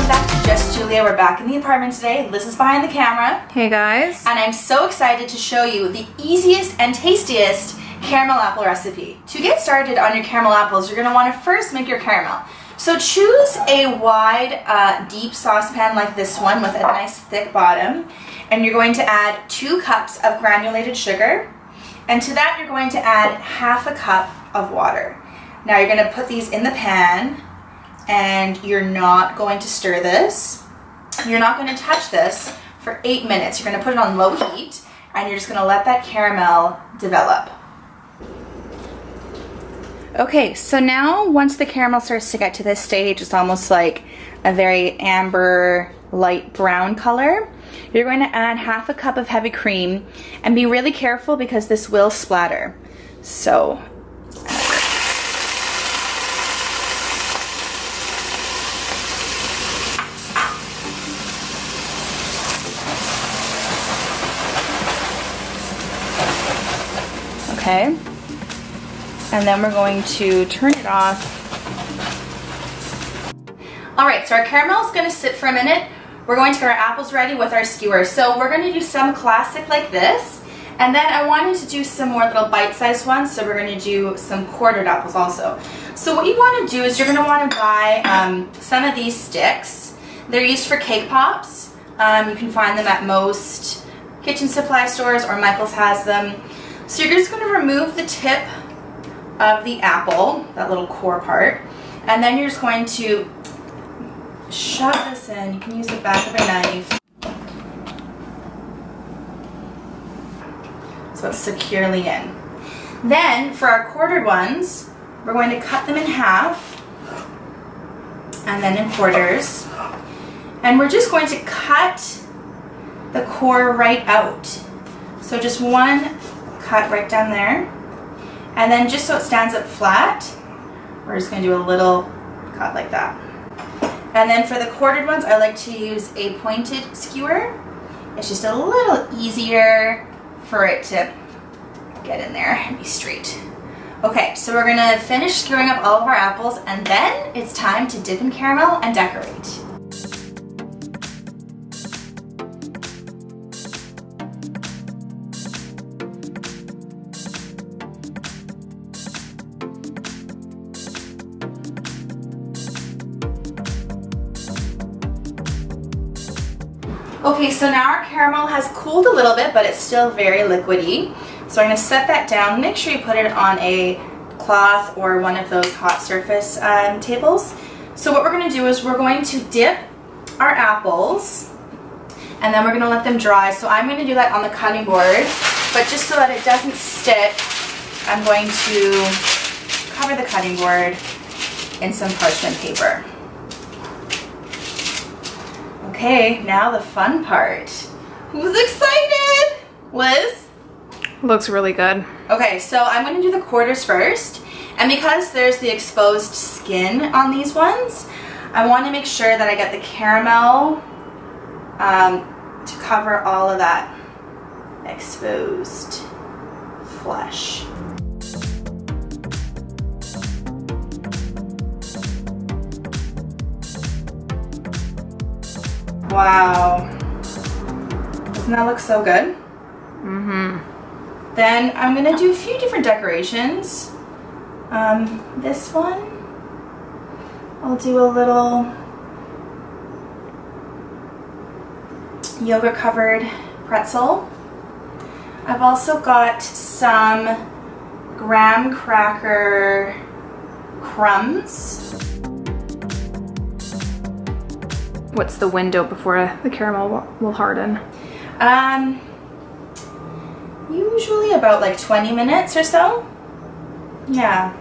welcome back to Just Giulia. We're back in the apartment today. Liz is behind the camera. Hey guys. And I'm so excited to show you the easiest and tastiest caramel apple recipe. To get started on your caramel apples, you're going to want to first make your caramel. So choose a wide, deep saucepan like this one with a nice thick bottom. And you're going to add 2 cups of granulated sugar. And to that you're going to add half a cup of water. Now you're going to put these in the pan. And you're not going to stir this. You're not going to touch this for 8 minutes. You're going to put it on low heat and you're just going to let that caramel develop. Okay, so now once the caramel starts to get to this stage, it's almost like a very amber, light brown color. You're going to add half a cup of heavy cream and be really careful because this will splatter. So okay, and then we're going to turn it off. Alright, so our caramel is going to sit for a minute. We're going to get our apples ready with our skewers. So we're going to do some classic like this, and then I wanted to do some more little bite-sized ones, so we're going to do some quartered apples also. So what you want to do is you're going to want to buy some of these sticks. They're used for cake pops. You can find them at most kitchen supply stores, or Michael's has them. So you're just going to remove the tip of the apple, that little core part, and then you're just going to shove this in. You can use the back of a knife so it's securely in. Then for our quartered ones, we're going to cut them in half and then in quarters, and we're just going to cut the core right out. So just one cut right down there, and then just so it stands up flat, we're just going to do a little cut like that. And then for the quartered ones, I like to use a pointed skewer. It's just a little easier for it to get in there and be straight. Okay, so we're going to finish skewering up all of our apples, and then it's time to dip in caramel and decorate. Okay, so now our caramel has cooled a little bit, but it's still very liquidy. So I'm going to set that down. Make sure you put it on a cloth or one of those hot surface tables. So what we're going to do is we're going to dip our apples, and then we're going to let them dry. So I'm going to do that on the cutting board, but just so that it doesn't stick, I'm going to cover the cutting board in some parchment paper. Okay, now the fun part. Who's excited? Liz? Looks really good. Okay, so I'm going to do the quarters first. And because there's the exposed skin on these ones, I want to make sure that I get the caramel to cover all of that exposed flesh. Wow. Doesn't that look so good? Mm-hmm. Then I'm going to do a few different decorations. This one, I'll do a little yogurt covered pretzel. I've also got some graham cracker crumbs. What's the window before the caramel will harden? Usually about like 20 minutes or so. Yeah.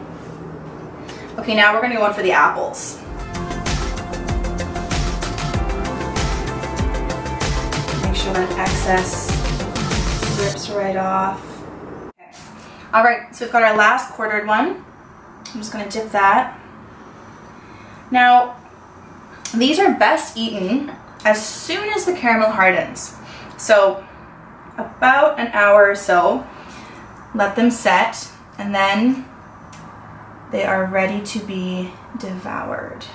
Okay, now we're gonna go in for the apples. Make sure that excess rips right off. Okay. All right, so we've got our last quartered one. I'm just gonna dip that. Now, these are best eaten as soon as the caramel hardens. So about an hour or so, let them set, and then they are ready to be devoured.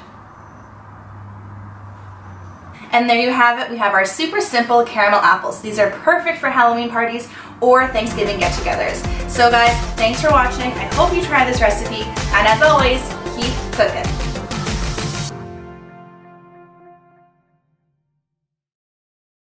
And there you have it. We have our super simple caramel apples. These are perfect for Halloween parties or Thanksgiving get-togethers. So guys, thanks for watching. I hope you try this recipe. And as always, keep cooking.